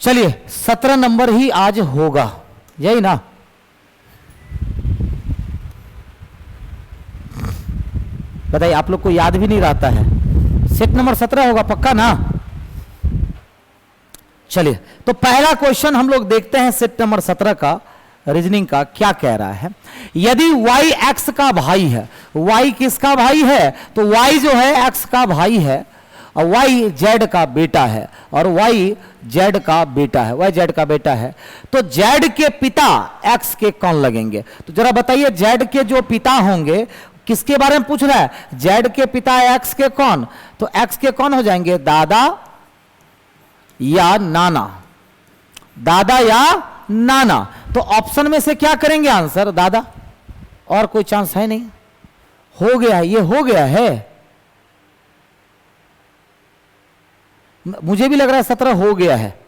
चलिए 17 नंबर ही आज होगा, यही ना। बताइए, आप लोग को याद भी नहीं रहता है, सेट नंबर 17 होगा पक्का ना। चलिए तो पहला क्वेश्चन हम लोग देखते हैं सेट नंबर 17 का रीजनिंग का क्या कह रहा है। यदि y x का भाई है, y किसका भाई है, तो y जो है x का भाई है और y z का बेटा है, और y z का बेटा है, y z का बेटा है, तो z के पिता x के कौन लगेंगे। तो जरा बताइए, z के जो पिता होंगे किसके बारे में पूछ रहा है, z के पिता x के कौन, तो x के कौन हो जाएंगे, दादा या नाना, दादा या नाना। तो ऑप्शन में से क्या करेंगे आंसर, दादा, और कोई चांस है नहीं। हो गया, ये हो गया है, मुझे भी लग रहा है 17 हो गया है।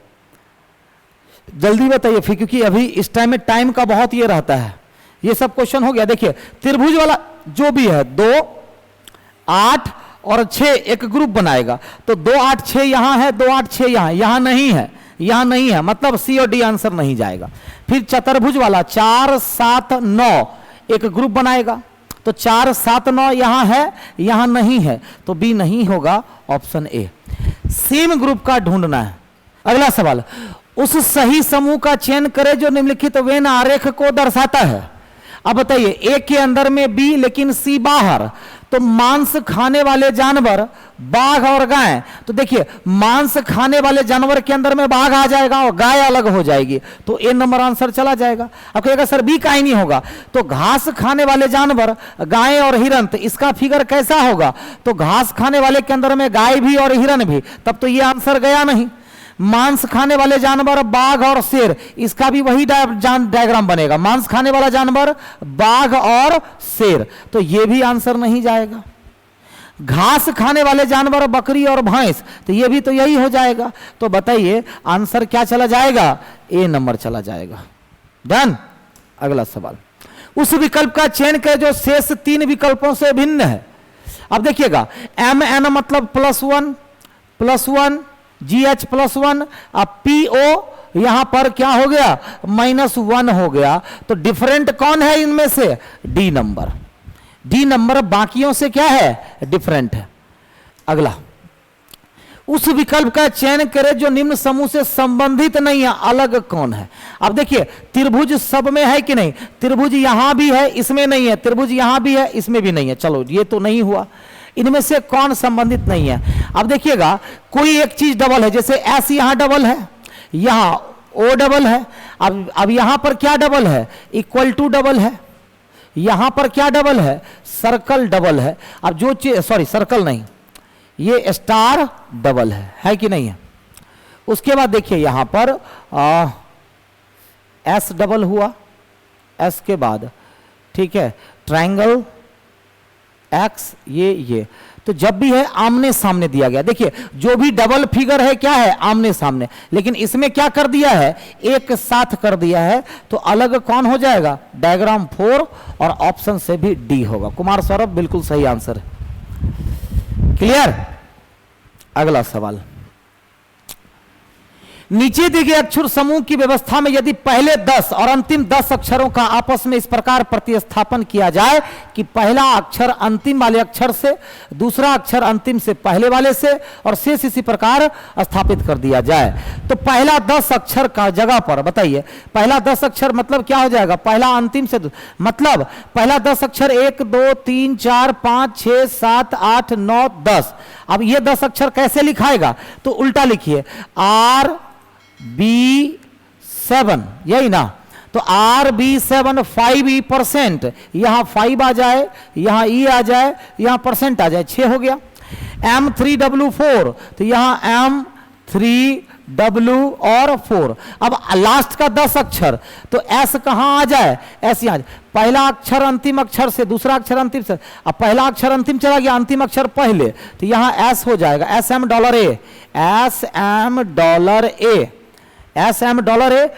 जल्दी बताइए फिर, क्योंकि अभी इस टाइम में टाइम का बहुत ये रहता है। ये सब क्वेश्चन हो गया। देखिए त्रिभुज वाला जो भी है 2, 8 और 6 एक ग्रुप बनाएगा, तो 2, 8, 6 यहां है, 2, 8, 6 यहां, यहां नहीं है, यहां नहीं है, मतलब सी और डी आंसर नहीं जाएगा। फिर चतुर्भुज वाला 4, 7, 9 एक ग्रुप बनाएगा, तो 4, 7, 9 यहां है, यहां नहीं है, तो बी नहीं होगा, ऑप्शन ए। सेम ग्रुप का ढूंढना है। अगला सवाल, उस सही समूह का चयन करें जो निम्नलिखित वेन आरेख को दर्शाता है। अब बताइए, ए के अंदर में बी लेकिन सी बाहर, तो मांस खाने वाले जानवर बाघ और गाय। तो देखिए मांस खाने वाले जानवर के अंदर में बाघ आ जाएगा और गाय अलग हो जाएगी, तो ए नंबर आंसर चला जाएगा। अब कहेगा सर बी का ही नहीं होगा, तो घास खाने वाले जानवर गाय और हिरन, तो इसका फिगर कैसा होगा, तो घास खाने वाले के अंदर में गाय भी और हिरन भी, तब तो ये आंसर गया नहीं। मांस खाने वाले जानवर बाघ और शेर, इसका भी वही डायग्राम बनेगा, मांस खाने वाला जानवर बाघ और शेर, तो ये भी आंसर नहीं जाएगा। घास खाने वाले जानवर बकरी और भैंस, तो ये भी तो यही हो जाएगा। तो बताइए आंसर क्या चला जाएगा, ए नंबर चला जाएगा। डन। अगला सवाल, उस विकल्प का चयन करें जो शेष 3 विकल्पों से भिन्न है। अब देखिएगा mn मतलब +1 GH +1, अब PO यहां पर क्या हो गया, -1 हो गया, तो डिफरेंट कौन है इनमें से, डी नंबर। डी नंबर बाकियों से क्या है, डिफरेंट है। अगला, उस विकल्प का चयन करें जो निम्न समूह से संबंधित नहीं है, अलग कौन है। अब देखिए त्रिभुज सब में है कि नहीं, त्रिभुज यहां भी है इसमें नहीं है, त्रिभुज यहां भी है इसमें भी नहीं है, चलो ये तो नहीं हुआ। इनमें से कौन संबंधित नहीं है। अब देखिएगा कोई एक चीज डबल है, जैसे एस यहां डबल है, यहां ओ डबल है, अब यहां पर क्या डबल है, इक्वल टू डबल है, यहां पर क्या डबल है, सर्कल डबल है। अब जो चीज, सॉरी सर्कल नहीं, ये स्टार डबल है कि नहीं है। उसके बाद देखिए यहां पर एस डबल हुआ, एस के बाद ठीक है ट्रायंगल एक्स, ये तो जब भी है आमने सामने दिया गया। देखिए जो भी डबल फिगर है क्या है, आमने सामने, लेकिन इसमें क्या कर दिया है, एक साथ कर दिया है, तो अलग कौन हो जाएगा, डायग्राम 4, और ऑप्शन से भी डी होगा। कुमार सौरभ बिल्कुल सही आंसर है। क्लियर। अगला सवाल, नीचे दिए गए अक्षर समूह की व्यवस्था में यदि पहले 10 और अंतिम 10 अक्षरों का आपस में इस प्रकार प्रतिस्थापन किया जाए कि पहला अक्षर अंतिम वाले अक्षर से, दूसरा अक्षर अंतिम से पहले वाले से, और शेष इसी प्रकार स्थापित कर दिया जाए, तो पहला 10 अक्षर का जगह पर बताइए, पहला 10 अक्षर मतलब क्या हो जाएगा, पहला अंतिम से, मतलब पहला 10 अक्षर 1 2 3 4 5 6 7 8 9 10। अब ये 10 अक्षर कैसे लिखाएगा, तो उल्टा लिखिए, RB7, यही ना, तो RB7 5%, यहां 5 आ जाए, यहां E आ जाए, यहां % आ जाए, 6 हो गया। M3W4, तो यहां M3W और 4। अब लास्ट का 10 अक्षर, तो S कहां आ जाए, S यहां, पहला अक्षर अंतिम अक्षर से, दूसरा अक्षर अंतिम से, अब पहला अक्षर अंतिम चला गया, अंतिम अक्षर पहले, तो यहां S हो जाएगा, $SM, $SM, $A,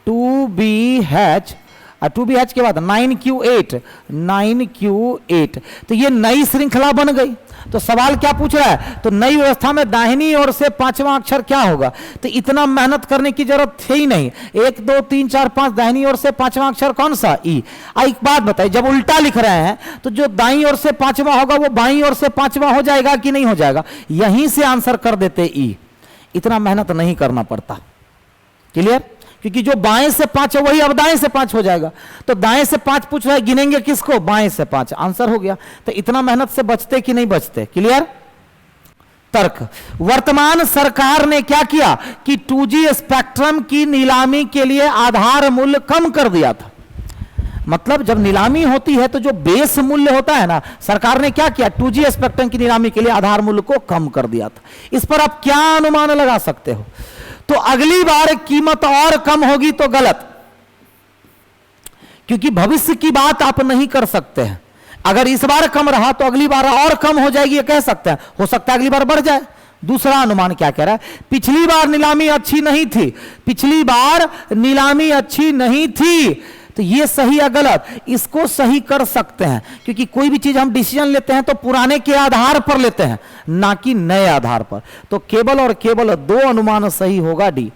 $2BH, 2BH के बाद 9Q8, 9Q8, तो ये नई श्रृंखला बन गई। तो सवाल क्या पूछ रहा है, तो नई व्यवस्था में दाहिनी ओर से पांचवा अक्षर क्या होगा, तो इतना मेहनत करने की जरूरत है ही नहीं। 1 2 3 4 5, दाहिनी ओर से पांचवा अक्षर कौन सा, ई। एक बात बताइए, जब उल्टा लिख रहे हैं तो जो दाईं ओर से पांचवा होगा वो बाईं ओर से पांचवा हो जाएगा कि नहीं हो जाएगा, यहीं से आंसर कर देते ई, इतना मेहनत नहीं करना पड़ता। क्लियर, क्योंकि जो बाएं से 5 है वही अब दाएं से 5 हो जाएगा। तो दाएं से 5 पूछ रहा है, गिनेंगे किसको, बाएं से 5, आंसर हो गया। तो इतना मेहनत से बचते कि नहीं बचते। क्लियर। तर्क, वर्तमान सरकार ने क्या किया कि 2G स्पेक्ट्रम की नीलामी के लिए आधार मूल्य कम कर दिया था। मतलब जब नीलामी होती है तो जो बेस मूल्य होता है ना, सरकार ने क्या किया, 2G स्पेक्ट्रम की नीलामी के लिए आधार मूल्य को कम कर दिया था। इस पर आप क्या अनुमान लगा सकते हो, तो अगली बार कीमत और कम होगी तो गलत, क्योंकि भविष्य की बात आप नहीं कर सकते हैं। अगर इस बार कम रहा तो अगली बार और कम हो जाएगी, ये कह सकते हैं, हो सकता है अगली बार बढ़ जाए। दूसरा अनुमान क्या कह रहा है, पिछली बार नीलामी अच्छी नहीं थी, पिछली बार नीलामी अच्छी नहीं थी, तो ये सही या गलत, इसको सही कर सकते हैं, क्योंकि कोई भी चीज हम डिसीजन लेते हैं तो पुराने के आधार पर लेते हैं, ना कि नए आधार पर। तो केवल और केवल 2 अनुमान सही होगा, डी।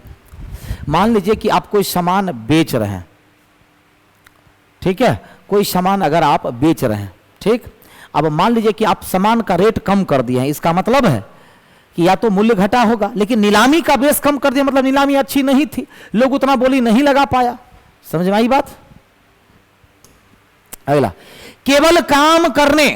मान लीजिए कि आप कोई सामान बेच रहे हैं, ठीक है, कोई सामान अगर आप बेच रहे हैं, ठीक, अब मान लीजिए कि आप सामान का रेट कम कर दिए हैं, इसका मतलब है कि या तो मूल्य घटा होगा, लेकिन नीलामी का बेस कम कर दिया, मतलब नीलामी अच्छी नहीं थी, लोग उतना बोली नहीं लगा पाया। समझ में आई बात। अगला, केवल काम करने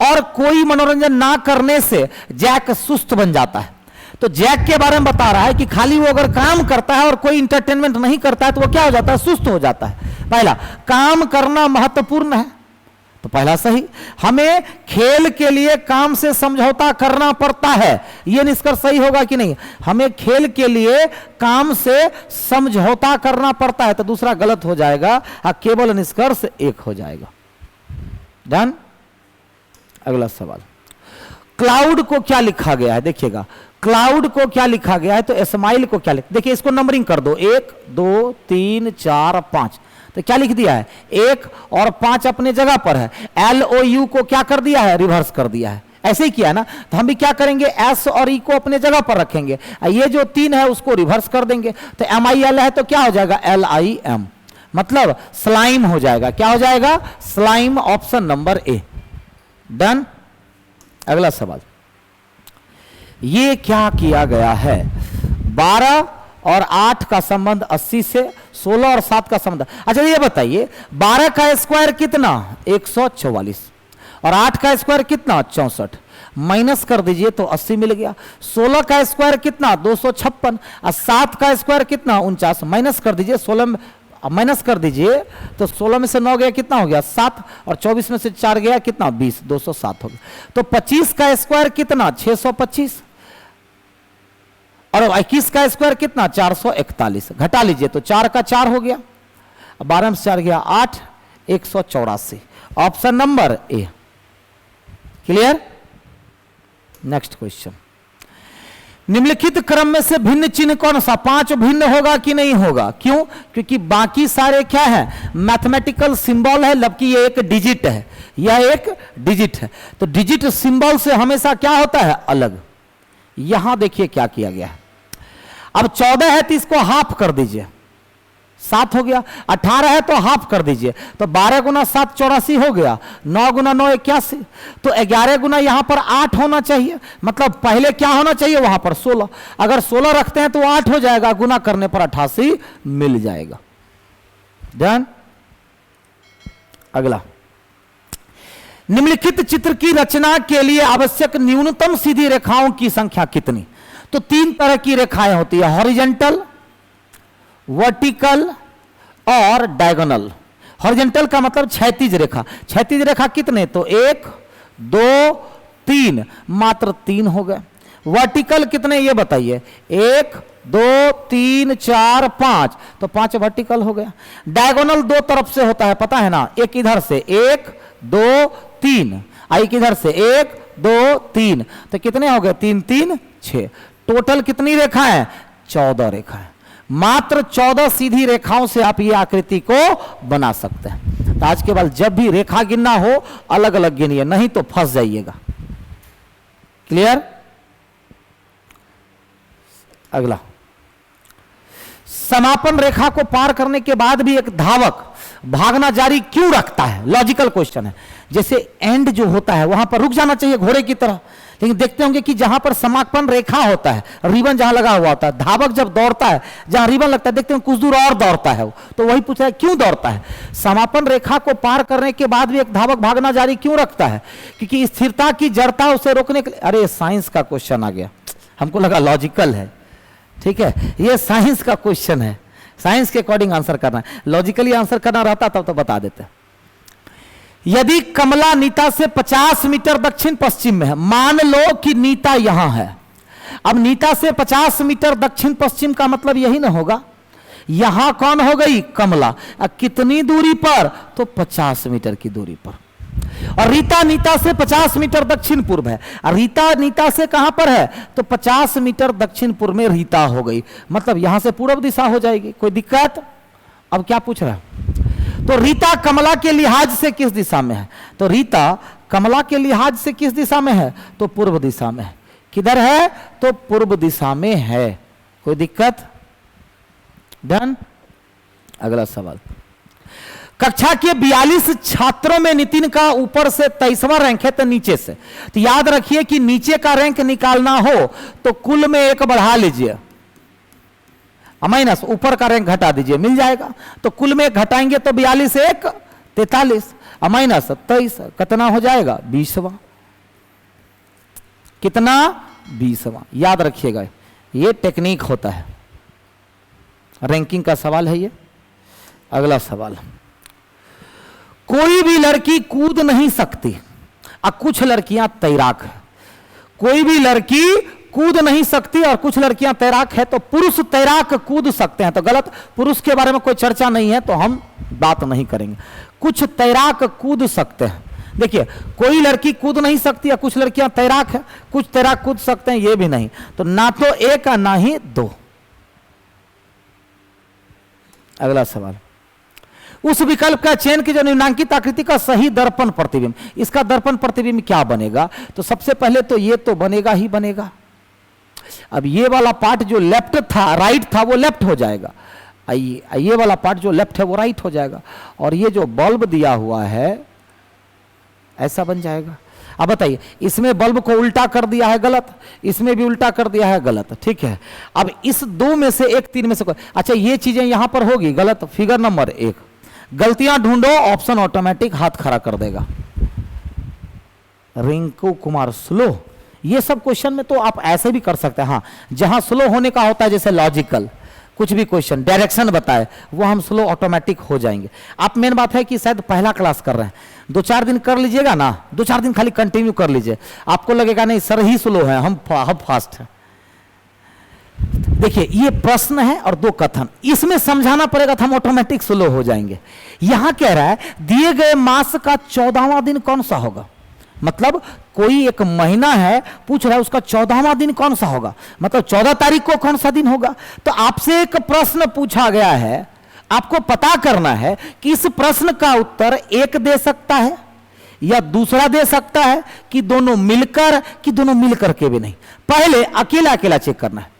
और कोई मनोरंजन ना करने से जैक सुस्त बन जाता है। तो जैक के बारे में बता रहा है कि खाली वो अगर काम करता है और कोई इंटरटेनमेंट नहीं करता है तो वो क्या हो जाता है, सुस्त हो जाता है। पहला, काम करना महत्वपूर्ण है, तो पहला सही। हमें खेल के लिए काम से समझौता करना पड़ता है, यह निष्कर्ष सही होगा कि नहीं, हमें खेल के लिए काम से समझौता करना पड़ता है, तो दूसरा गलत हो जाएगा, केवल निष्कर्ष 1 हो जाएगा। डन। अगला सवाल, क्लाउड को क्या लिखा गया है, देखिएगा क्लाउड को क्या लिखा गया है, तो स्माइल को क्या देखिए, इसको नंबरिंग कर दो, 1 2 3 4 5, तो क्या लिख दिया है, 1 और 5 अपने जगह पर है। LOU को क्या कर दिया है, रिवर्स कर दिया है, ऐसे ही किया है ना। तो हम भी क्या करेंगे, S और E को अपने जगह पर रखेंगे, ये जो 3 है उसको रिवर्स कर देंगे, तो MIL है तो क्या हो जाएगा, LIM, मतलब स्लाइम हो जाएगा। क्या हो जाएगा, slime, option number A. Done. अगला सवाल, ये क्या किया गया है, 12 और 8 का संबंध 80 से, 16 और 7 का संबंध। अच्छा ये बताइए, 12 का स्क्वायर कितना, 144, और 8 का स्क्वायर कितना, 64, माइनस कर दीजिए तो 80 मिल गया। 16 का स्क्वायर कितना, 256, और 7 का स्क्वायर कितना, 49, माइनस कर दीजिए, 16 माइनस कर दीजिए तो 16 में से 9 गया, कितना हो गया, 7, और 24 में से 4 गया, कितना, 20, 207 हो गया। तो 25 का स्क्वायर कितना, 625, और 21 का स्क्वायर कितना, 441, घटा लीजिए तो 4 का 4 हो गया, 12 में से 4 गया 8, 184, option number A. Clear. Next question, निम्नलिखित क्रम में से भिन्न चिन्ह कौन सा, 5 भिन्न होगा कि नहीं होगा, क्यों, क्योंकि बाकी सारे क्या है, मैथमेटिकल सिंबल है, जबकि ये एक डिजिट है, यह एक डिजिट है, तो डिजिट सिंबल से हमेशा क्या होता है, अलग। यहां देखिए क्या किया गया है, अब 14 है तो इसको हाफ कर दीजिए, 7 हो गया। 18 है तो हाफ कर दीजिए, तो 12 गुना 7 84 हो गया, 9 गुना 9 81, तो 11 गुना यहां पर 8 होना चाहिए, मतलब पहले क्या होना चाहिए वहां पर 16, अगर 16 रखते हैं तो 8 हो जाएगा, गुना करने पर 88 मिल जाएगा। डन। अगला, निम्नलिखित चित्र की रचना के लिए आवश्यक न्यूनतम सीधी रेखाओं की संख्या कितनी, तो 3 तरह की रेखाएं होती है, हॉरिजॉन्टल, वर्टिकल और डायगोनल। हॉरिजॉन्टल का मतलब क्षैतिज रेखा, क्षैतिज रेखा कितने, तो 1 2 3, मात्र 3 हो गए। वर्टिकल कितने ये बताइए, 1 2 3 4 5, तो 5 वर्टिकल हो गया। डायगोनल 2 तरफ से होता है, पता है ना, एक इधर से 1 2 3, आई किधर से 1 2 3, तो कितने हो गए, 3 3 6, टोटल कितनी रेखा है, 14 रेखा है। मात्र 14 सीधी रेखाओं से आप ये आकृति को बना सकते हैं। तो आज के बाद जब भी रेखा गिनना हो अलग अलग गिनिए, नहीं तो फंस जाइएगा। क्लियर? अगला, समापन रेखा को पार करने के बाद भी एक धावक भागना जारी क्यों रखता है? लॉजिकल क्वेश्चन है। जैसे एंड जो होता है वहां पर रुक जाना चाहिए घोड़े की तरह, लेकिन देखते होंगे कि जहां पर समापन रेखा होता है, रिबन जहां लगा हुआ होता है, धावक जब दौड़ता है जहां रिबन लगता है, देखते हैं कुछ दूर और दौड़ता है। तो वही पूछा है क्यों दौड़ता है? समापन रेखा को पार करने के बाद भी एक धावक भागना जारी क्यों रखता है? क्योंकि स्थिरता की जड़ता उसे रोकने के लिए। अरे साइंस का क्वेश्चन आ गया, हमको लगा लॉजिकल है। ठीक है, ये साइंस का क्वेश्चन है, साइंस के अकॉर्डिंग आंसर करना है। लॉजिकली आंसर करना रहता तब तो बता देते। यदि कमला नीता से 50 मीटर दक्षिण पश्चिम में है, मान लो कि नीता यहां है। अब नीता से 50 मीटर दक्षिण पश्चिम का मतलब यही ना होगा, यहां कौन हो गई? कमला। कितनी दूरी पर? तो 50 मीटर की दूरी पर। और रीता नीता से 50 मीटर दक्षिण पूर्व है। और रीता नीता से कहां पर है? तो 50 मीटर दक्षिण पूर्व में रीता हो गई, मतलब यहां से पूर्व दिशा हो जाएगी। कोई दिक्कत? अब क्या पूछ रहा है? तो रीता कमला के लिहाज से किस दिशा में है? तो रीता कमला के लिहाज से किस दिशा में है? तो पूर्व दिशा में है। किधर है? तो पूर्व दिशा में है। कोई दिक्कत? डन। अगला सवाल, कक्षा के 42 छात्रों में नितिन का ऊपर से 23वां रैंक है, तो नीचे से। तो याद रखिए कि नीचे का रैंक निकालना हो तो कुल में 1 बढ़ा लीजिए, माइनस ऊपर का रैंक घटा दीजिए, मिल जाएगा। तो कुल में घटाएंगे तो 42 1 43 माइनस 23 कितना हो जाएगा? 20वां। कितना? 20वां। याद रखिएगा, ये टेक्निक होता है, रैंकिंग का सवाल है ये। अगला सवाल, कोई भी लड़की कूद नहीं सकती और कुछ लड़कियां तैराक है। कोई भी लड़की कूद नहीं सकती और कुछ लड़कियां तैराक है, तो पुरुष तैराक कूद सकते हैं, तो गलत। पुरुष के बारे में कोई चर्चा नहीं है तो हम बात नहीं करेंगे। कुछ तैराक कूद सकते हैं। देखिए, कोई लड़की कूद नहीं सकती या कुछ लड़कियां तैराक है, कुछ तैराक कूद सकते हैं, ये भी नहीं। तो ना तो 1 और ना ही 2। अगला सवाल, उस विकल्प का चयन की जो निम्नांकित आकृति का सही दर्पण प्रतिबिंब, इसका दर्पण प्रतिबिंब क्या बनेगा? तो सबसे पहले तो ये तो बनेगा ही बनेगा। अब ये वाला पार्ट जो लेफ्ट था, राइट था, वो लेफ्ट हो जाएगा। ये वाला पार्ट जो लेफ्ट है वो राइट हो जाएगा। और ये जो बल्ब दिया हुआ है ऐसा बन जाएगा। अब बताइए, इसमें बल्ब को उल्टा कर दिया है, गलत। इसमें भी उल्टा कर दिया है, गलत। ठीक है, अब इस 2 में से 1 3 में से कोई, अच्छा ये चीजें यहां पर होगी, गलत। फिगर नंबर 1, गलतियां ढूंढो, ऑप्शन ऑटोमेटिक हाथ खड़ा कर देगा। रिंकू कुमार स्लो, ये सब क्वेश्चन में तो आप ऐसे भी कर सकते हैं। हाँ, जहां स्लो होने का होता है, जैसे लॉजिकल कुछ भी क्वेश्चन डायरेक्शन बताए, वो हम स्लो ऑटोमेटिक हो जाएंगे। आप मेन बात है कि शायद पहला क्लास कर रहे हैं, 2-4 दिन कर लीजिएगा ना, 2-4 दिन खाली कंटिन्यू कर लीजिए, आपको लगेगा नहीं सर ही स्लो है, हम फास्ट हैं। देखिए, ये प्रश्न है और 2 कथन, इसमें समझाना पड़ेगा तो हम ऑटोमेटिक स्लो हो जाएंगे। यहां कह रहा है दिए गए मास का 14वां दिन कौन सा होगा, मतलब कोई एक महीना है, पूछ रहा है उसका 14वां दिन कौन सा होगा, मतलब 14 तारीख को कौन सा दिन होगा। तो आपसे एक प्रश्न पूछा गया है, आपको पता करना है कि इस प्रश्न का उत्तर एक दे सकता है या दूसरा दे सकता है, कि दोनों मिलकर, कि दोनों मिलकर के भी नहीं। पहले अकेला अकेला चेक करना है।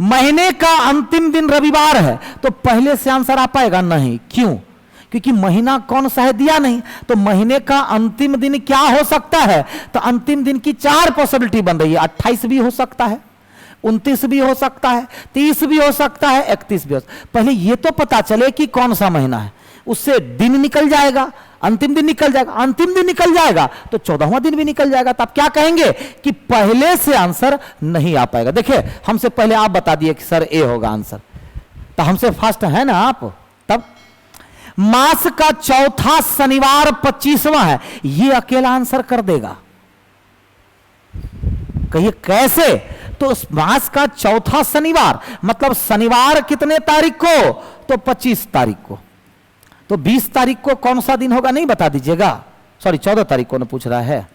महीने का अंतिम दिन रविवार है, तो पहले से आंसर आ पाएगा नहीं। क्यों? क्योंकि महीना कौन सा है दिया नहीं। तो महीने का अंतिम दिन क्या हो सकता है? तो अंतिम दिन की 4 पॉसिबिलिटी बन रही है। 28 भी हो सकता है, 29 भी हो सकता है, 30 भी हो सकता है, 31 भी हो सकता है। पहले ये तो पता चले कि कौन सा महीना है, उससे दिन निकल जाएगा, अंतिम दिन निकल जाएगा, अंतिम दिन निकल जाएगा तो 14वां दिन भी निकल जाएगा। तो आप क्या कहेंगे कि पहले से आंसर नहीं आ पाएगा। देखिए, हमसे पहले आप बता दिए कि सर ए होगा आंसर, तो हमसे फास्ट है ना आप। तब मास का चौथा शनिवार 25वां है, ये अकेला आंसर कर देगा। कहिए कैसे? तो मास का चौथा शनिवार मतलब शनिवार कितने तारीख को? तो 25 तारीख को। तो 20 तारीख को कौन सा दिन होगा नहीं बता दीजिएगा, सॉरी 14 तारीख को न पूछ रहा है,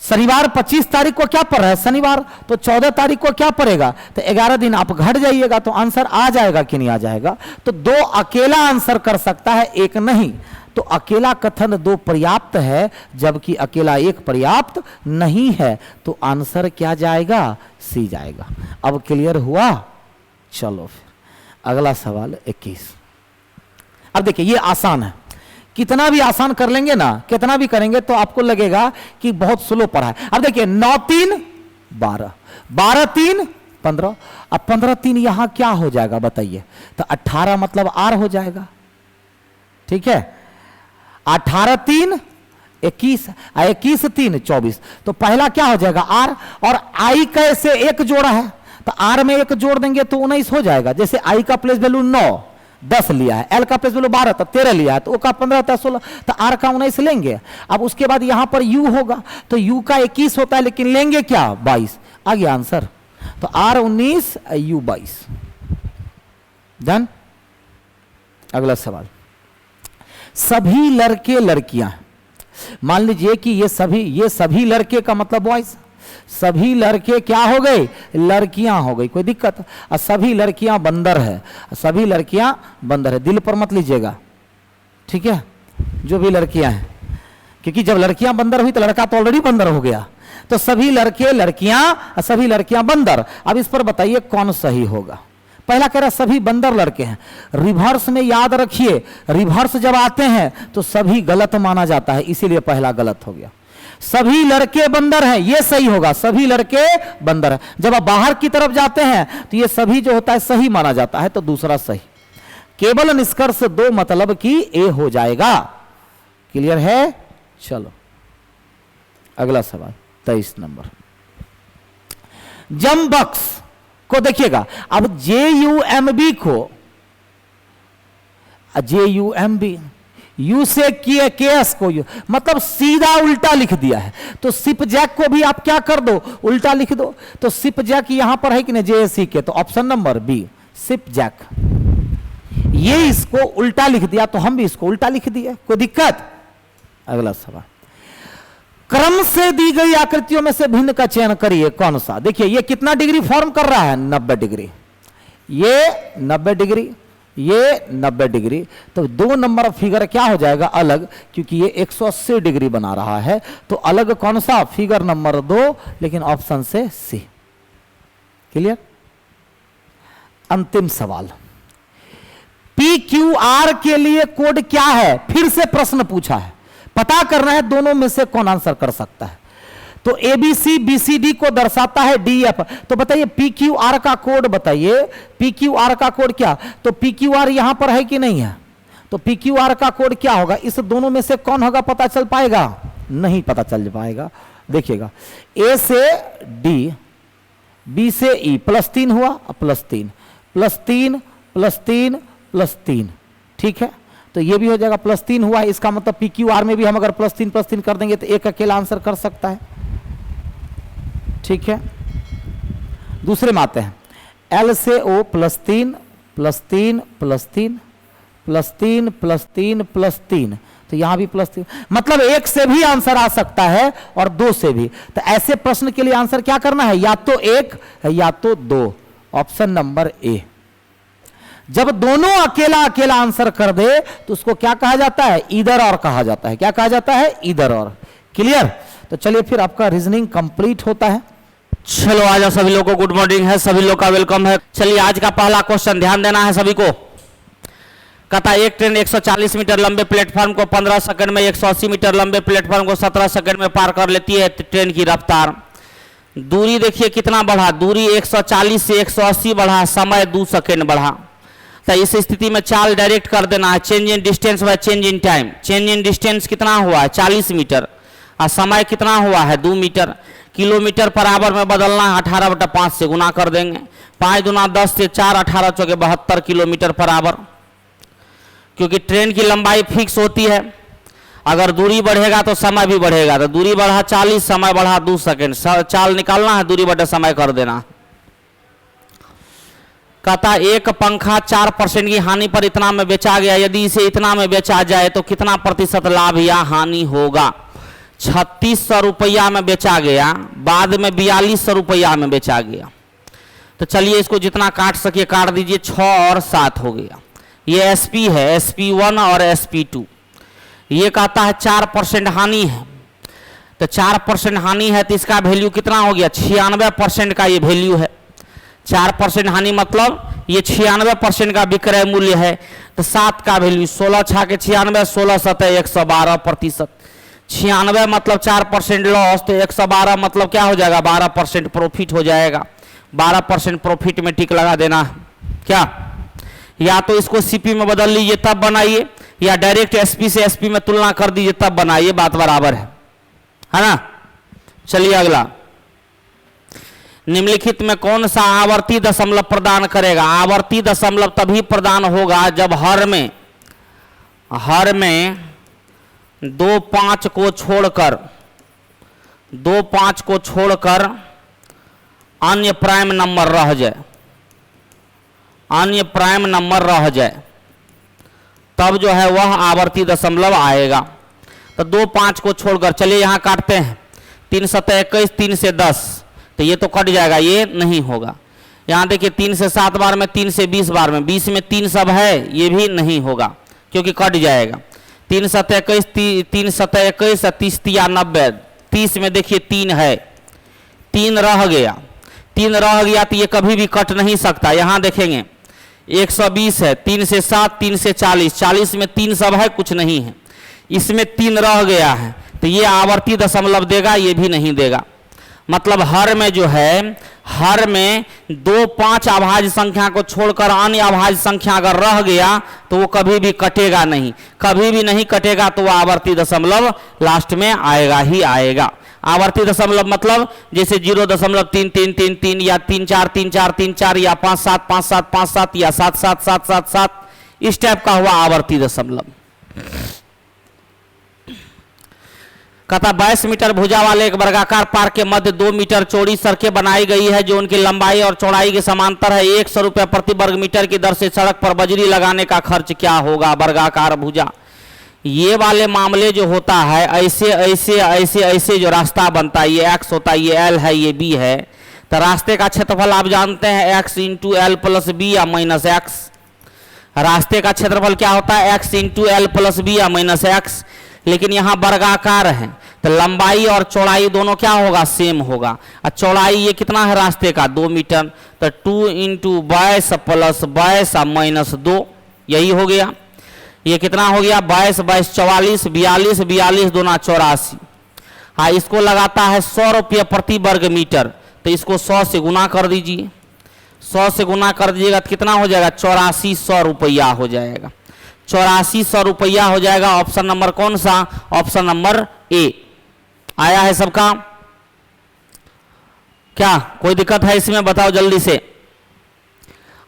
शनिवार 25 तारीख को क्या पड़ रहा है, शनिवार, तो 14 तारीख को क्या पड़ेगा, तो 11 दिन आप घट जाइएगा तो आंसर आ जाएगा कि नहीं आ जाएगा। तो 2 अकेला आंसर कर सकता है, 1 नहीं। तो अकेला कथन 2 पर्याप्त है, जबकि अकेला 1 पर्याप्त नहीं है। तो आंसर क्या जाएगा, सी जाएगा। अब क्लियर हुआ। चलो फिर अगला सवाल 21। अब देखिए ये आसान है, कितना भी आसान कर लेंगे ना, कितना भी करेंगे तो आपको लगेगा कि बहुत स्लो पढ़ा है। अब देखिए 9 3 12, 12 3 15, अब 15 3 यहां क्या हो जाएगा बताइए, तो 18 मतलब आर हो जाएगा, ठीक है। 18 3 21, 21 3 24, तो पहला क्या हो जाएगा आर, और आई कैसे 1 जोड़ा है, तो आर में 1 जोड़ देंगे तो 19 हो जाएगा। जैसे आई का प्लेस वैल्यू 9 10 लिया है, एल का प्लेस वैल्यू 12 तो 13 लिया है, तो ओ का 15 था 16, तो आर का 19 लेंगे। अब उसके बाद यहां पर यू होगा, तो यू का 21 होता है, लेकिन लेंगे क्या 22, आ गया आंसर। तो आर 19 यू 22। डन। अगला सवाल, सभी लड़के लड़कियां, मान लीजिए कि ये सभी लड़के का मतलब बॉयज, सभी लड़के क्या हो गए, लड़कियां हो गई, कोई दिक्कत। और सभी लड़कियां बंदर है, सभी लड़कियां बंदर है, दिल पर मत लीजिएगा, ठीक है, जो भी लड़कियां हैं, क्योंकि जब लड़कियां बंदर हुई तो लड़का तो ऑलरेडी बंदर हो गया। तो सभी लड़के लड़कियां, सभी लड़कियां बंदर। अब इस पर बताइए कौन सही होगा। पहला कह रहा सभी बंदर लड़के हैं, रिवर्स में याद रखिए, रिवर्स जब आते हैं तो सभी गलत माना जाता है, इसीलिए पहला गलत हो गया। सभी लड़के बंदर हैं, ये सही होगा, सभी लड़के बंदर हैं। जब आप बाहर की तरफ जाते हैं तो ये सभी जो होता है सही माना जाता है, तो दूसरा सही। केवल निष्कर्ष 2 मतलब कि ए हो जाएगा। क्लियर है। चलो अगला सवाल 23 नंबर। जमबक्स को देखिएगा, अब JUMB को, JUMB यू से किए केएस को यू, मतलब सीधा उल्टा लिख दिया है। तो सिप जैक को भी आप क्या कर दो, उल्टा लिख दो। तो सिप जैक यहां पर है कि नहीं, JAC के, तो ऑप्शन नंबर बी सिप जैक। ये इसको उल्टा लिख दिया तो हम भी इसको उल्टा लिख दिए, कोई दिक्कत। अगला सवाल, क्रम से दी गई आकृतियों में से भिन्न का चयन करिए, कौन सा। देखिए ये कितना डिग्री फॉर्म कर रहा है, 90 डिग्री, ये 90 डिग्री, ये 90 डिग्री। तो 2 नंबर फिगर क्या हो जाएगा अलग, क्योंकि ये 180 डिग्री बना रहा है। तो अलग कौन सा, फिगर नंबर 2, लेकिन ऑप्शन से सी। क्लियर। अंतिम सवाल, PQR के लिए कोड क्या है, फिर से प्रश्न पूछा है, पता करना है दोनों में से कौन आंसर कर सकता है। तो ABC BCD को दर्शाता है DF, तो बताइए PQR का कोड बताइए, PQR का कोड क्या। तो PQR यहां पर है कि नहीं है, तो PQR का कोड क्या होगा, इस दोनों में से कौन होगा पता चल पाएगा, नहीं पता चल पाएगा। देखिएगा A से D, B से E, +3 हुआ, +3 +3 +3 +3, ठीक है। तो ये भी हो जाएगा +3 हुआ, इसका मतलब PQR में भी हम अगर +3 कर देंगे तो एक अकेला आंसर कर सकता है, ठीक है। दूसरे में आते हैं, L से O +3 +3 +3 +3 +3 +3, तो यहां भी +3, मतलब 1 से भी आंसर आ सकता है और 2 से भी। तो ऐसे प्रश्न के लिए आंसर क्या करना है, या तो 1 या तो 2, ऑप्शन नंबर ए। जब दोनों अकेला अकेला आंसर कर दे तो उसको क्या कहा जाता है, ईदर और कहा जाता है। क्या कहा जाता है, ईदर और। क्लियर। तो चलिए फिर आपका रीजनिंग कंप्लीट होता है। चलो आज सभी लोगों को गुड मॉर्निंग है, सभी लोग का वेलकम है। चलिए आज का पहला क्वेश्चन ध्यान देना है सभी को। कहता एक ट्रेन 140 मीटर लंबे प्लेटफॉर्म को 15 सेकंड में 180 मीटर लंबे प्लेटफॉर्म को 17 सेकंड में पार कर लेती है। ट्रेन की रफ्तार, दूरी देखिए कितना बढ़ा, दूरी 140 से 180 बढ़ा, समय 2 सेकंड बढ़ा। तो इस स्थिति में चाल डायरेक्ट कर देना है, change in distance by change in time. Change in distance कितना हुआ है 40 मीटर, और समय कितना हुआ है 2 मीटर। किलोमीटर पर आवर में बदलना है, 18/5 से गुना कर देंगे, 5 दूना 10 से 4, 18 चौके 72 किलोमीटर पर आवर। क्योंकि ट्रेन की लंबाई फिक्स होती है, अगर दूरी बढ़ेगा तो समय भी बढ़ेगा। तो दूरी बढ़ा 40, समय बढ़ा 2 सेकंड, चाल निकालना है, दूरी बटे समय कर देना। कहता एक पंखा 4% की हानि पर इतना में बेचा गया, यदि इसे इतना में बेचा जाए तो कितना प्रतिशत लाभ या हानि होगा। 3600 रुपया में बेचा गया, बाद में 4200 रुपया में बेचा गया। तो चलिए इसको जितना काट सके काट दीजिए, 6 और 7 हो गया। ये SP है, SP1 और SP2। ये कहता है 4% हानि है, तो 4% हानि है तो इसका वैल्यू कितना हो गया, 96% का ये वैल्यू है। 4% हानि मतलब ये 96% का विक्रय मूल्य है। तो 7 का वैल्यू 16 छा के 96, 16 सतह 112%। 96 मतलब 4% लॉस, तो 112 मतलब क्या हो जाएगा, 12% प्रॉफिट हो जाएगा। 12% प्रॉफिट में टिक लगा देना क्या, या तो इसको सीपी में बदल लीजिए तब बनाइए, या डायरेक्ट एसपी से एसपी में तुलना कर दीजिए तब बनाइए, बात बराबर है ना। चलिए अगला, निम्नलिखित में कौन सा आवर्ती दशमलव प्रदान करेगा। आवर्ती दशमलव तभी प्रदान होगा जब हर में 2 5 को छोड़कर अन्य प्राइम नंबर रह जाए, अन्य प्राइम नंबर रह जाए, तब जो है वह आवर्ती दशमलव आएगा। तो 2 5 को छोड़कर, चलिए यहां काटते हैं, 3 सतह 21, 3 से 10, तो ये तो कट जाएगा, ये नहीं होगा। यहां देखिए 3 से 7 बार में, 3 से 20 बार में, 20 में 3 सब है, ये भी नहीं होगा क्योंकि कट जाएगा। 3 सतह 21, 3 सतह 21, 30 तिया 90, 30 में देखिए 3 है, 3 रह गया, 3 रह गया तो ये कभी भी कट नहीं सकता। यहां देखेंगे 120 है, 3 से 7, 3 से 40, 40 में 3 सब है, कुछ नहीं है, इसमें 3 रह गया है, तो ये आवर्ती दशमलव देगा, ये भी नहीं देगा। मतलब हर में जो है, हर में 2 5 अभाज्य संख्या को छोड़कर अन्य अभाज्य संख्या अगर रह गया तो वो कभी भी कटेगा नहीं, कभी भी नहीं कटेगा, तो वो आवर्ती दशमलव लास्ट में आएगा ही आएगा। आवर्ती दशमलव मतलब जैसे 0.3333 या 343434 या 575757 या 77777, इस टाइप का हुआ आवर्ती दशमलव। कहता 22 मीटर भुजा वाले एक वर्गाकार पार्क के मध्य 2 मीटर चौड़ी सड़कें बनाई गई है जो उनकी लंबाई और चौड़ाई के समांतर है। 100 रुपये प्रति वर्ग मीटर की दर से सड़क पर बजरी लगाने का खर्च क्या होगा। वर्गाकार भुजा, ये वाले मामले जो होता है, ऐसे ऐसे ऐसे ऐसे जो रास्ता बनता है, ये x होता है, ये l है, ये b है, तो रास्ते का क्षेत्रफल आप जानते हैं x into L plus B या माइनस एक्स। रास्ते का क्षेत्रफल क्या होता है, x into L plus B या माइनस एक्स। लेकिन यहाँ वर्गाकार है तो लंबाई और चौड़ाई दोनों क्या होगा, सेम होगा। और चौड़ाई ये कितना है रास्ते का, 2 मीटर, तो 2 इंटू 22 प्लस 22 माइनस 2, यही हो गया। ये कितना हो गया, 22 22 44, 42 42 दूना 84। हाँ, इसको लगाता है 100 रुपये प्रति वर्ग मीटर, तो इसको 100 से गुना कर दीजिए, 100 से गुना कर दीजिएगा तो कितना हो जाएगा, 8400 रुपया हो जाएगा, 8400 रुपया हो जाएगा। ऑप्शन नंबर कौन सा, ऑप्शन नंबर ए आया है सबका। क्या कोई दिक्कत है इसमें, बताओ जल्दी से,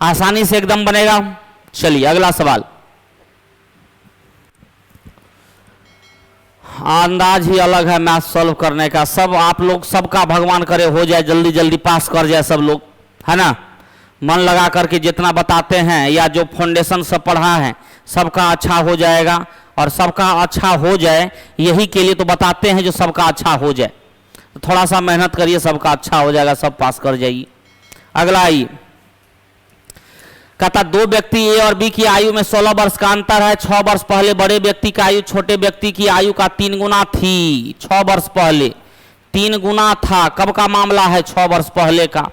आसानी से एकदम बनेगा। चलिए अगला सवाल, अंदाज ही अलग है मैथ सॉल्व करने का। सब आप लोग, सबका भगवान करे हो जाए, जल्दी जल्दी पास कर जाए सब लोग, है ना। मन लगा करके जितना बताते हैं या जो फाउंडेशन सब पढ़ा है, सबका अच्छा हो जाएगा। और सबका अच्छा हो जाए यही के लिए तो बताते हैं, जो सबका अच्छा हो जाए। तो थोड़ा सा मेहनत करिए, सबका अच्छा हो जाएगा, सब पास कर जाइए। अगला आइए, कहता 2 व्यक्ति ए और बी की आयु में 16 वर्ष का अंतर है। 6 वर्ष पहले बड़े व्यक्ति की आयु छोटे व्यक्ति की आयु का 3 गुना थी। 6 वर्ष पहले 3 गुना था, कब का मामला है, 6 वर्ष पहले का।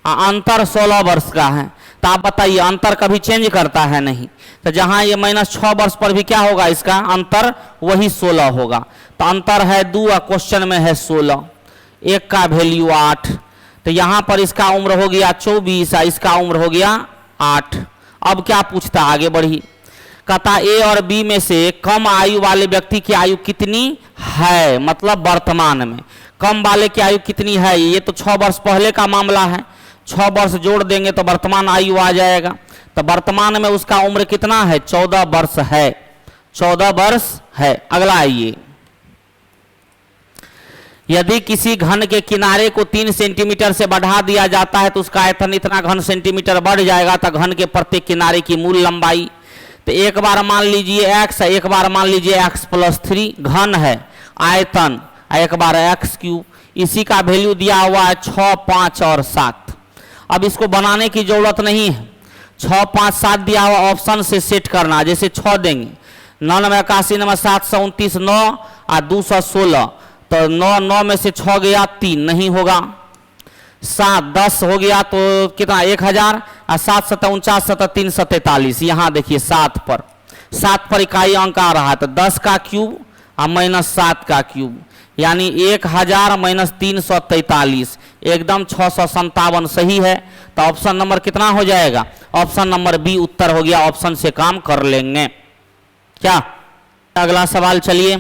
अंतर 16 वर्ष का है, तो आप बताइए अंतर कभी चेंज करता है नहीं, तो जहां ये माइनस 6 वर्ष पर भी क्या होगा, इसका अंतर वही 16 होगा। तो अंतर है 2 और क्वेश्चन में है 16, एक का वैल्यू 8, तो यहां पर इसका उम्र हो गया 24, इसका उम्र हो गया 8। अब क्या पूछता, आगे बढ़ी, कहता ए और बी में से कम आयु वाले व्यक्ति की आयु कितनी है, मतलब वर्तमान में कम वाले की आयु कितनी है। ये तो 6 वर्ष पहले का मामला है, 6 वर्ष जोड़ देंगे तो वर्तमान आयु आ जाएगा। तो वर्तमान में उसका उम्र कितना है, 14 वर्ष है, 14 वर्ष है। अगला आइए, यदि किसी घन के किनारे को 3 सेंटीमीटर से बढ़ा दिया जाता है तो उसका आयतन इतना घन सेंटीमीटर बढ़ जाएगा। तो घन के प्रत्येक किनारे की मूल लंबाई, तो एक बार मान लीजिए x, एक बार मान लीजिए x + 3, घन है, आयतन एक बार एक्स क्यूब, इसी का वैल्यू दिया हुआ है 6, 5 और 7। अब इसको बनाने की जरूरत नहीं है, 6, 5, 7 दिया हुआ ऑप्शन से सेट करना। जैसे 6 देंगे, 9 9 81 9 729 9 और 216, तो 9 9 में से 6 गया 3, नहीं होगा। 7 10 हो गया तो कितना 1000 और 7 7 49 7 3 47। यहाँ देखिए 7 पर इकाई अंक आ रहा है, तो 10 का क्यूब और -7 का क्यूब, यानी 1000 - 343, एकदम 657 सही है। तो ऑप्शन नंबर कितना हो जाएगा? ऑप्शन नंबर बी उत्तर हो गया। ऑप्शन से काम कर लेंगे क्या? अगला सवाल चलिए,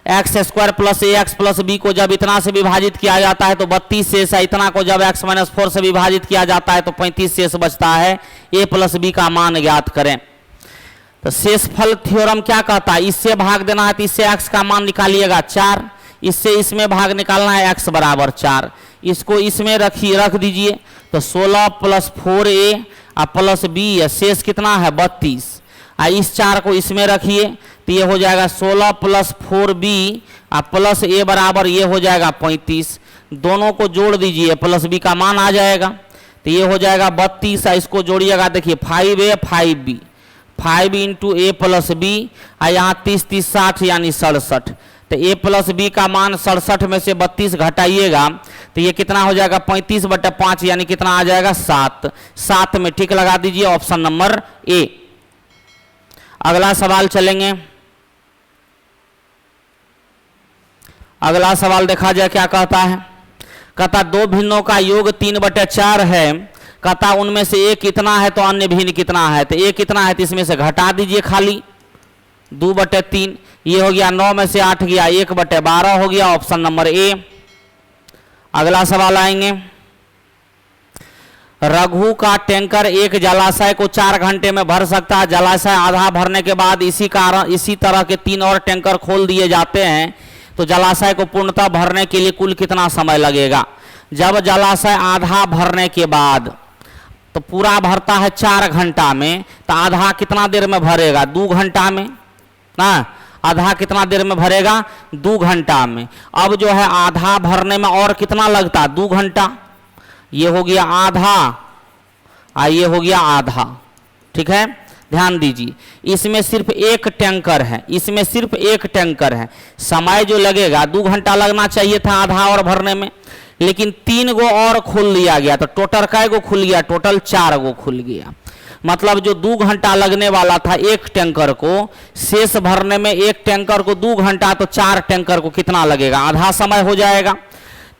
एक्स स्क्वायर प्लस ए एक्स प्लस बी को जब इतना से विभाजित किया जाता है तो 32 शेष है, इतना को जब x - 4 से विभाजित किया जाता है तो 35 शेष बचता है। a प्लस बी का मान ज्ञात करें। तो शेषफल थ्योरम क्या कहता है? इससे भाग देना है तो इससे x का मान निकालिएगा 4, इससे इसमें भाग निकालना है x बराबर 4, इसको इसमें रख दीजिए तो 16 + 4a और प्लस b, शेष कितना है 32। इस 4 को इसमें रखिए तो ये हो जाएगा 16 + 4b और प्लस a बराबर ये हो जाएगा 35। दोनों को जोड़ दीजिए, प्लस b का मान आ जाएगा तो ये हो जाएगा 32। इसको जोड़िएगा, देखिए 5a 5b, 5 × a + b, और यहाँ 30 30 60 यानी 67। तो a + b का मान 67 में से 32 घटाइएगा तो ये कितना हो जाएगा 35/5, यानी कितना आ जाएगा 7। 7 में टिक लगा दीजिए, ऑप्शन नंबर ए। अगला सवाल चलेंगे। अगला सवाल देखा जाए क्या कहता है। कहता दो भिन्नों का योग 3/4 है, कहता उनमें से एक कितना है तो अन्य भिन्न कितना है। तो एक कितना है तो इसमें से घटा दीजिए खाली 2/3, ये हो गया 9 में से 8 गया 1/12 हो गया, ऑप्शन नंबर ए। अगला सवाल आएंगे, रघु का टैंकर एक जलाशय को 4 घंटे में भर सकता है। जलाशय आधा भरने के बाद इसी तरह के 3 और टैंकर खोल दिए जाते हैं तो जलाशय को पूर्णतः भरने के लिए कुल कितना समय लगेगा? जब जलाशय आधा भरने के बाद, तो पूरा भरता है 4 घंटा में, तो आधा कितना देर में भरेगा? 2 घंटा में ना। आधा कितना देर में भरेगा? 2 घंटा में। अब जो है आधा भरने में और कितना लगता? 2 घंटा। ये हो गया आधा और ये हो गया आधा, ठीक है। ध्यान दीजिए, इसमें सिर्फ एक टैंकर है, इसमें सिर्फ एक टैंकर है। समय जो लगेगा 2 घंटा लगना चाहिए था आधा और भरने में, लेकिन 3 गो और खोल लिया गया तो टोटल कै गो खुल गया? टोटल 4 गो खुल गया। मतलब जो 2 घंटा लगने वाला था एक टैंकर को, शेष भरने में एक टैंकर को 2 घंटा, तो 4 टैंकर को कितना लगेगा? आधा समय हो जाएगा।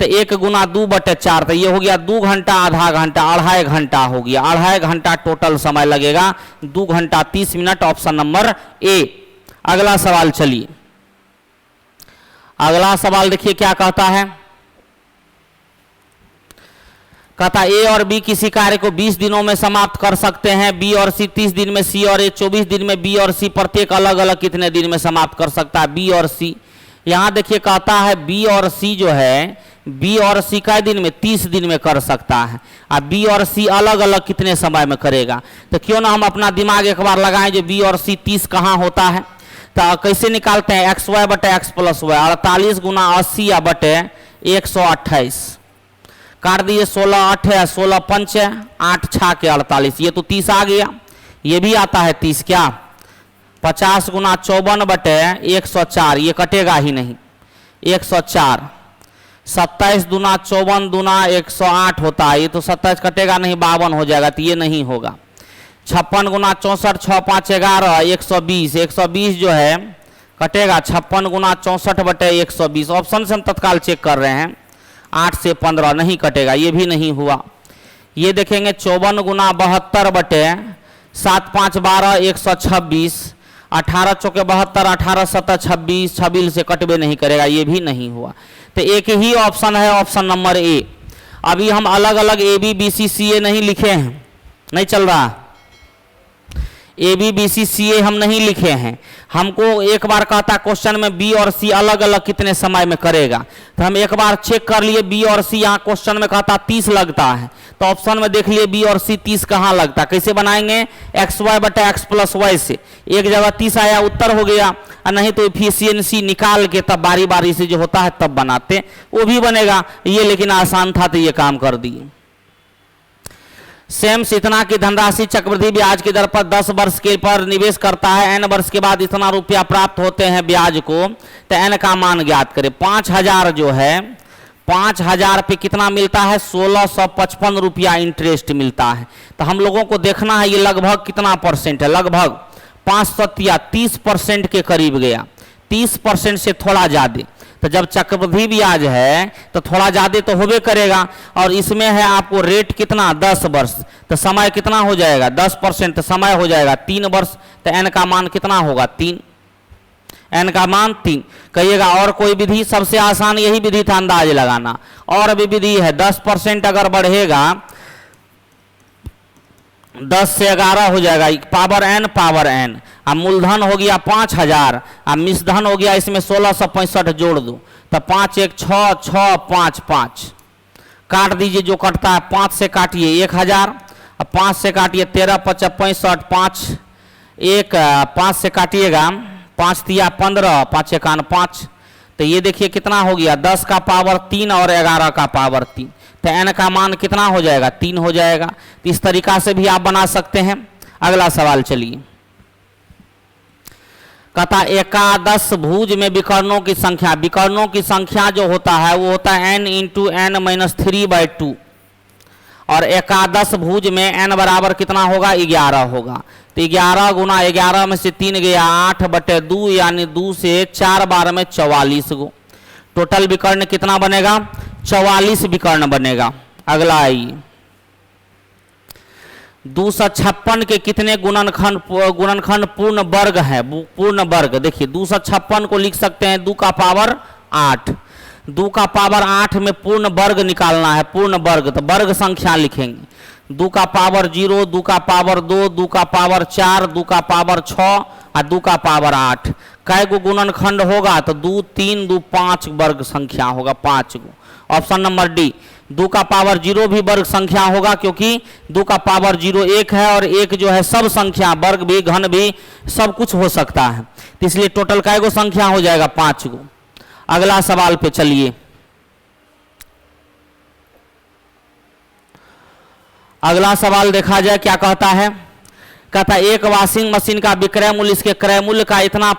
तो 1 × 2/4, तो ये हो गया 2 घंटा आधा घंटा, 2.5 घंटा हो गया। 2.5 घंटा टोटल समय लगेगा, 2 घंटा 30 मिनट, ऑप्शन नंबर ए। अगला सवाल चलिए। अगला सवाल देखिए क्या कहता है। कहता ए और बी किसी कार्य को 20 दिनों में समाप्त कर सकते हैं। बी और सी 30 दिन में, सी और ए 24 दिन में। बी और सी प्रत्येक अलग अलग कितने दिन में समाप्त कर सकता है? बी और सी, यहां देखिए कहता है बी और सी जो है, बी और सी कै दिन में? 30 दिन में कर सकता है। अब बी और सी अलग अलग कितने समय में करेगा? तो क्यों ना हम अपना दिमाग एक बार लगाएं, जो बी और सी 30 कहाँ होता है। तो कैसे निकालते हैं? XY/X + Y, 48 × 80 / 128, काट दिए 16 8 है, 16 5 है, 8 6 के 48, ये तो 30 आ गया। ये भी आता है 30 क्या? 50 × 54 / 104, ये कटेगा ही नहीं, 104। 27 × 54 × 108 होता है, ये तो 27 कटेगा नहीं, 52 हो जाएगा, तो ये नहीं होगा। 56 × 64 6 5 11 120, 120 जो है कटेगा 56 × 64 / 120। ऑप्शन से हम तत्काल चेक कर रहे हैं, 8 से 15 नहीं कटेगा, ये भी नहीं हुआ। ये देखेंगे 54 × 72 / 7 5 12 126, 18 चौके 72, 18 7 26, 26 से कटबे नहीं करेगा, ये भी नहीं हुआ। तो एक ही ऑप्शन है, ऑप्शन नंबर ए। अभी हम अलग अलग ए बी बी सी सी ए नहीं लिखे हैं, नहीं चल रहा। ए बी बी सी सी ए हम नहीं लिखे हैं। हमको एक बार कहता क्वेश्चन में बी और सी अलग अलग कितने समय में करेगा, तो हम एक बार चेक कर लिए बी और सी, यहाँ क्वेश्चन में कहता 30 लगता है, तो ऑप्शन में देख लिए बी और सी 30 कहाँ लगता है। कैसे बनाएंगे, एक्स वाई बटा एक्स प्लस वाई से, एक जगह 30 आया उत्तर हो गया, और नहीं तो एफिशिएंसी निकाल के तब बारी बारी से जो होता है तब बनाते, वो भी बनेगा ये, लेकिन आसान था तो ये काम कर दिए। सेम्स इतना की धनराशि चक्रवृद्धि ब्याज की दर पर 10 वर्ष के पर निवेश करता है, एन वर्ष के बाद इतना रुपया प्राप्त होते हैं ब्याज को, तो एन का मान ज्ञात करें। 5000 जो है 5000 पे कितना मिलता है, 1655 रुपया इंटरेस्ट मिलता है। तो हम लोगों को देखना है ये लगभग कितना परसेंट है, लगभग 5 या 30% के करीब गया, 30% से थोड़ा ज्यादा। तो जब चक्रवृद्धि ब्याज है तो थोड़ा ज्यादा तो होबे करेगा, और इसमें है आपको रेट कितना 10 वर्ष, तो समय कितना हो जाएगा 10%, तो समय हो जाएगा 3 वर्ष, तो एन का मान कितना होगा 3, एन का मान 3। कहिएगा और कोई विधि, सबसे आसान यही विधि था अंदाज लगाना। और भी विधि है, 10% अगर बढ़ेगा 10 से 11 हो जाएगा, पावर एन, अब मूलधन हो गया 5000, अब मिश्रधन हो गया इसमें 1665 जोड़ दो, तो 5 1 6 6 5 5 काट दीजिए, जो कटता है 5 से काटिए 1000, अब 5 से काटिए 13 5 65 5 1 5 से काटिएगा 5 तिया 15 5 एकान 5, तो ये देखिए कितना हो गया 10 का पावर 3 और 11 का पावर 3, तो एन का मान कितना हो जाएगा 3 हो जाएगा। तो इस तरीका से भी आप बना सकते हैं। अगला सवाल चलिए, कहता एकादश भुज में विकर्णों की संख्या, विकर्णों की संख्या जो होता है वो होता है n इंटू एन माइनस 3/2, और एकादश भुज में n बराबर कितना होगा 11 होगा, तो 11 गुना 11 में से 3 गया 8/2, यानी 2 से 4 बार में 44 गो, टोटल विकर्ण कितना बनेगा 44 विकर्ण बनेगा। अगला आइए, 256 के कितने गुणनखंड पूर्ण वर्ग है, पूर्ण वर्ग देखिए 256 को लिख सकते हैं 2 का पावर 8, 2 का पावर 8 में पूर्ण वर्ग निकालना है, पूर्ण वर्ग, तो वर्ग संख्या लिखेंगे 2 का पावर 0, 2 का पावर 2, 2 का पावर 4, 2 का पावर 6 और 2 का पावर 8। कै गो गुणनखंड होगा, तो 2 3 2 5 वर्ग संख्या होगा, 5 गो। ऑप्शन नंबर डी, 2 का पावर 0 भी वर्ग संख्या होगा, क्योंकि 2 का पावर 0 1 है, और 1 जो है सब संख्या, वर्ग भी घन भी सब कुछ हो सकता है, तो इसलिए टोटल कै गो संख्या हो जाएगा 5 गो। अगला सवाल पे चलिए, अगला सवाल देखा जाए क्या कहता है। कहता है एक वॉशिंग मशीन का विक्रय मूल्य इसके क्रय मूल्य का इतना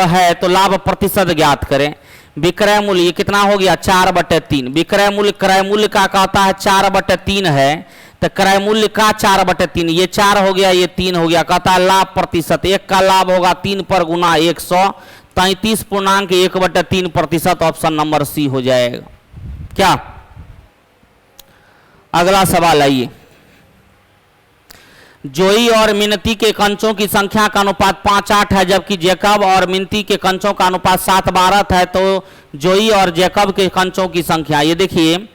है, तो लाभ प्रतिशत ज्ञात करें। विक्रय मूल्य ये कितना हो गया 4/3, विक्रय मूल्य क्रय मूल्य का कहता है 4/3 है, तो क्रय मूल्य का 4/3, ये 4 हो गया ये 3 हो गया। कहता है लाभ प्रतिशत, एक का लाभ होगा 3 पर गुना 100, 33.1/3%, ऑप्शन नंबर सी हो जाएगा क्या। अगला सवाल आइए, जोई और मिनती के कंचों की संख्या का अनुपात 5-8 है, जबकि जैकब और मिनती के कंचों का अनुपात 7-12 है, तो जोई और जैकब के कंचों की संख्या, ये देखिए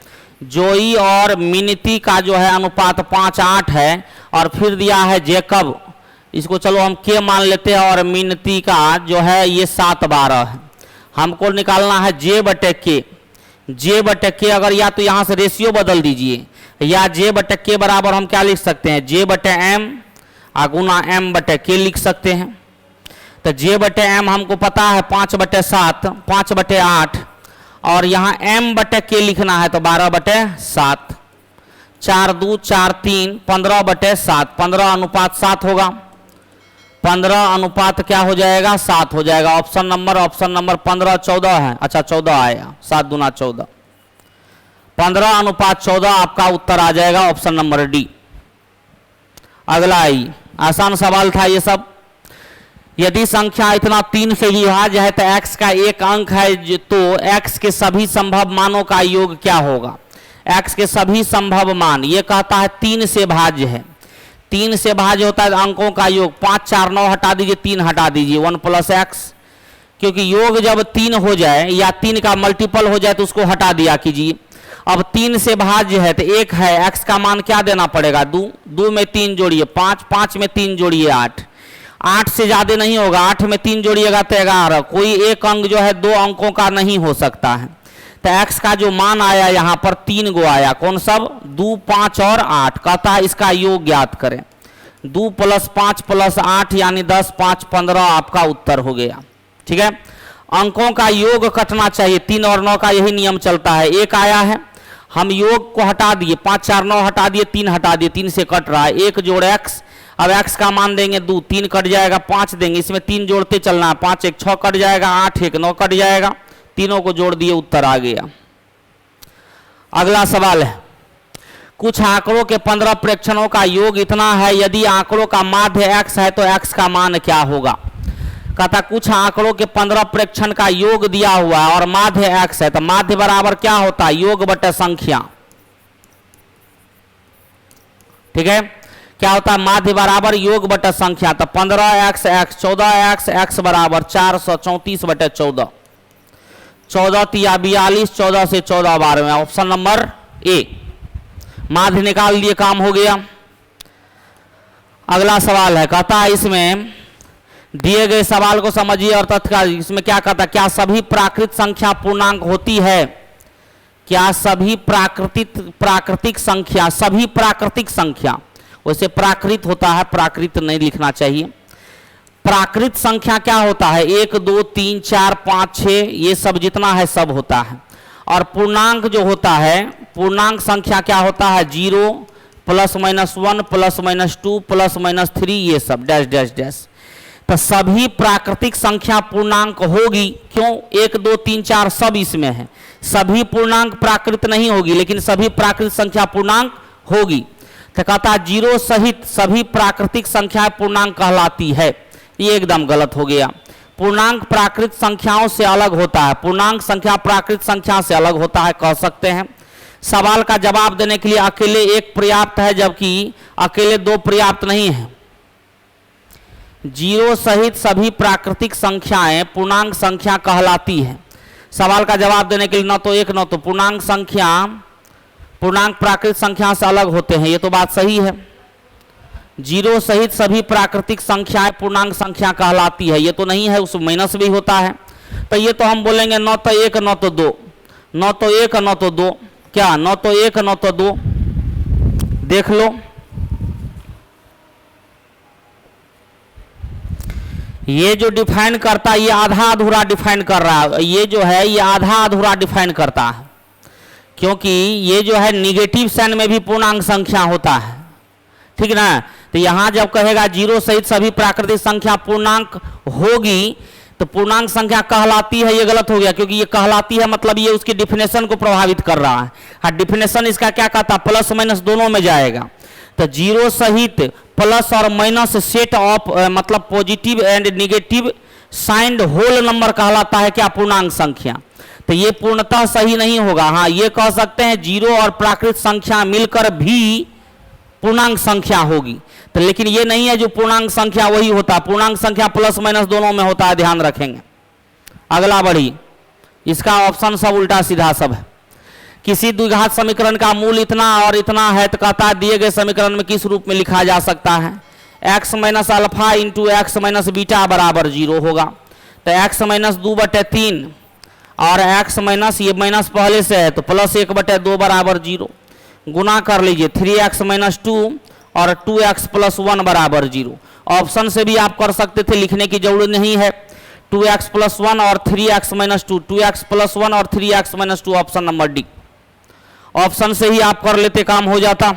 जोई और मिनती का जो है अनुपात 5-8 है, और फिर दिया है जैकब, इसको चलो हम के मान लेते हैं, और मिनती का जो है ये 7-12 है। हमको निकालना है जे/के, जे/के अगर या तो यहाँ से रेशियो बदल दीजिए, या जे/के बराबर हम क्या लिख सकते हैं J/M गुना M/K लिख सकते हैं। तो J/M हमको पता है 5/7, 5/8, और यहाँ M/K लिखना है तो 12/7, 4 2 4 3 15/7, 15:7 होगा, 15 क्या हो जाएगा 7 हो जाएगा। ऑप्शन नंबर 15 14 है, अच्छा 14 आया, 7 दूना 14, 15:14 आपका उत्तर आ जाएगा, ऑप्शन नंबर डी। अगला आई, आसान सवाल था ये सब। यदि संख्या इतना 3 से विभाज्य है तो x का एक अंक है, तो x के सभी संभव मानों का योग क्या होगा। x के सभी संभव मान, ये कहता है 3 से भाज्य है, 3 से भाज्य होता है अंकों का योग, 5 4 9 हटा दीजिए, 3 हटा दीजिए, 1 + x, क्योंकि योग जब 3 हो जाए या 3 का मल्टीपल हो जाए तो उसको हटा दिया कीजिए। अब 3 से भाज्य है तो 1 है, x का मान क्या देना पड़ेगा 2, 2 में 3 जोड़िए 5, 5 में 3 जोड़िए 8, 8 से ज्यादा नहीं होगा, 8 में 3 जोड़िएगा तो 11। कोई एक अंक जो है 2 अंकों का नहीं हो सकता है। तो x का जो मान आया यहाँ पर 3 गो आया, कौन सब? 2, 5 और 8। कहता है इसका योग ज्ञात करें। 2 + 5 + 8 यानी 10, 5, 15 आपका उत्तर हो गया। ठीक है, अंकों का योग कटना चाहिए। 3 और 9 का यही नियम चलता है। 1 आया है, हम योग को हटा दिए, 5, 4, 9 हटा दिए, 3 हटा दिए, 3 से कट रहा है। 1 जोड़ x, अब x का मान देंगे 2, 3 कट जाएगा, 5 देंगे, इसमें 3 जोड़ते चलना है। 5 1 6 कट जाएगा, 8 1 9 कट जाएगा, तीनों को जोड़ दिए, उत्तर आ गया। अगला सवाल है, कुछ आंकड़ों के 15 प्रेक्षणों का योग इतना है, यदि आंकड़ों का माध्य x है तो x का मान क्या होगा? कहता कुछ आंकड़ों के 15 प्रेक्षण का योग दिया हुआ है और माध्य x है, तो माध्य बराबर क्या होता है? योग बटे संख्या। ठीक है, क्या होता है? माध्य बराबर योग बटे संख्या। तो 15x x 14x x बराबर 434 बटे 14। 14 तिया 42, 14 से 14 12 में ऑप्शन नंबर ए। माध्य निकाल लिए, काम हो गया। अगला सवाल है, कहता है इसमें दिए गए सवाल को समझिए और तत्काल इसमें क्या कहता है? क्या सभी प्राकृत संख्या पूर्णांक होती है? क्या सभी प्राकृतिक संख्या, सभी प्राकृतिक संख्या, वैसे प्राकृत होता है, प्राकृत नहीं लिखना चाहिए। प्राकृत संख्या क्या होता है? 1 2 3 4 5 6 ये सब जितना है सब होता है। और पूर्णांक जो होता है, पूर्णांक संख्या क्या होता है? 0 +-1 +-2 +-3 ये सब डैश डैश डैश। तो सभी प्राकृतिक संख्या पूर्णांक होगी। क्यों? 1 2 3 4 सब इसमें है। सभी पूर्णांक प्राकृत नहीं होगी, लेकिन सभी प्राकृतिक संख्या पूर्णांक होगी। तो कहता है 0 सहित सभी प्राकृतिक संख्याएं पूर्णांक कहलाती है। ये एकदम गलत हो गया। पूर्णांक प्राकृत संख्याओं से अलग होता है। पूर्णांक संख्या प्राकृत संख्या से अलग होता है, कह सकते हैं। सवाल का जवाब देने के लिए अकेले 1 पर्याप्त है, जबकि अकेले 2 पर्याप्त नहीं है। 0 सहित सभी प्राकृतिक संख्याएं पूर्णांक संख्या कहलाती है। सवाल का जवाब देने के लिए न तो 1 न तो पूर्णांक संख्या, पूर्णांक प्राकृतिक संख्या से अलग होते हैं, ये तो बात सही है। 0 सहित सभी प्राकृतिक संख्याएं पूर्णांक संख्या कहलाती है, ये तो नहीं है, उसमें माइनस भी होता है। तो ये तो हम बोलेंगे न तो 1 न तो 2, न तो 1 न तो 2, क्या? न तो 1 न तो 2। देख लो, ये जो डिफाइन करता है ये आधा अधूरा डिफाइन कर रहा है। ये जो है ये आधा अधूरा डिफाइन करता है, क्योंकि ये जो है निगेटिव साइन में भी पूर्णांक संख्या होता है। ठीक ना? तो यहां जब कहेगा 0 सहित सभी प्राकृतिक संख्या पूर्णांक होगी, तो पूर्णांक संख्या कहलाती है, ये गलत हो गया, क्योंकि ये कहलाती है मतलब ये उसकी डिफिनेशन को प्रभावित कर रहा है। हाँ, डिफिनेशन इसका क्या कहता है? प्लस माइनस दोनों में जाएगा। तो 0 सहित प्लस और माइनस सेट ऑफ मतलब positive and negative signed whole number कहलाता है क्या? पूर्णांक संख्या। तो ये पूर्णतः सही नहीं होगा। हाँ, ये कह सकते हैं 0 और प्राकृत संख्या मिलकर भी पूर्णांक संख्या होगी, तो लेकिन ये नहीं है जो पूर्णांक संख्या वही होता है। पूर्णांक संख्या प्लस माइनस दोनों में होता है, ध्यान रखेंगे। अगला बढ़ी, इसका ऑप्शन सब उल्टा सीधा सब है। किसी द्विघात समीकरण का मूल इतना और इतना है, तो कहता है दिए गए समीकरण में किस रूप में लिखा जा सकता है? x minus alpha into x minus beta बराबर 0 होगा। तो x माइनस 2/3 और x माइनस, ये माइनस पहले से है तो प्लस 1/2 बराबर 0। गुना कर लीजिए 3x माइनस 2 और 2x प्लस 1 बराबर 0। ऑप्शन से भी आप कर सकते थे, लिखने की जरूरत नहीं है। 2x प्लस 1 और 3x माइनस 2, 2x प्लस 1 और 3x minus 2, option number D. Option से ही आप कर लेते, काम हो जाता।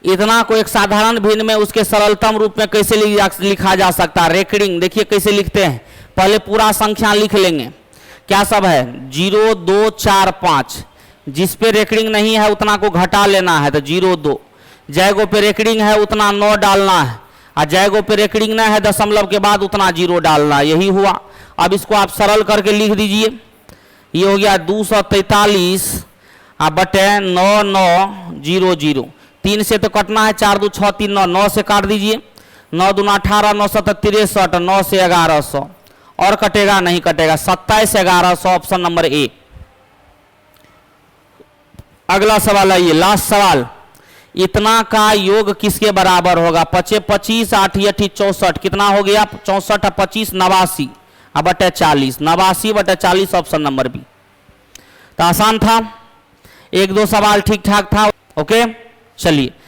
इतना को एक साधारण भिन्न में उसके सरलतम रूप में कैसे लिखा जा सकता है? रेकरिंग देखिए कैसे लिखते हैं। पहले पूरा संख्या लिख लेंगे, क्या सब है? 0 2 4 5। जिस पे रेकरिंग नहीं है उतना को घटा लेना है, तो 0 2। जयगो पे रेकरिंग है उतना 9 डालना है, और जयगो पे रेकरिंग ना है दशमलव के बाद उतना 0 डालना, यही हुआ। अब इसको आप सरल करके लिख दीजिए। ये हो गया 243 बटे 9 9 0 0। 3 से तो कटना है, 4 2 6 3 9, 9 से काट दीजिए। 9 2 18, 9 7 63, 9 से 1100 और कटेगा नहीं कटेगा, 27 1100, ऑप्शन नंबर ए। अगला सवाल है ये लास्ट सवाल। इतना का योग किसके बराबर होगा? 25 25 8 8 64 कितना हो गया? 64 25 89 अब बटे 40 89 बटे 40 ऑप्शन नंबर बी। तो आसान था, एक दो सवाल ठीक ठाक था। ओके चलिए